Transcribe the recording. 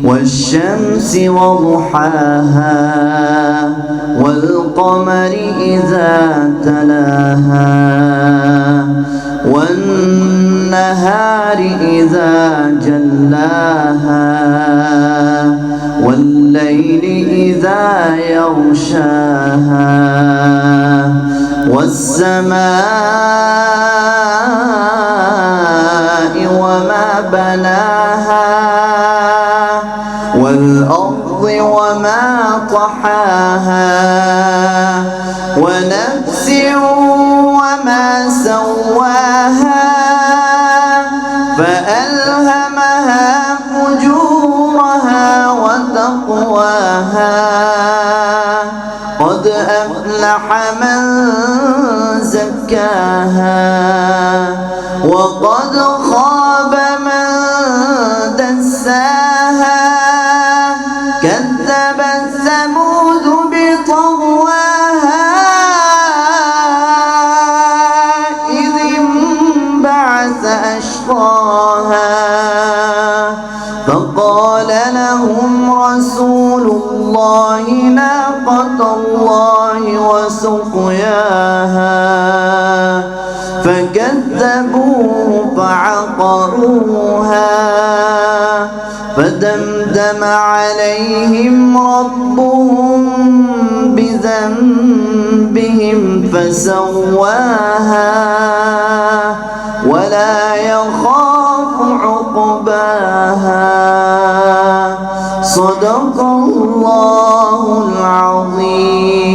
والشمس وضحاها والقمر إذا تلاها والنهار إذا جلاها والليل إذا يغشاها والسماء وما بناها والأرض وما طحاها ونفس وما سواها فألهمها فجورها وتقواها قد أفلح من زكاها وقد خاب من دساها كذبت ثمود بطغواها إذ انبعث أشقاها فقال لهم رسول الله ناقة الله وسقياها فكذبوه فعقروها فدمدم عليهم ربهم بذنبهم فسواها ولا يخاف عقباها صدق الله العظيم.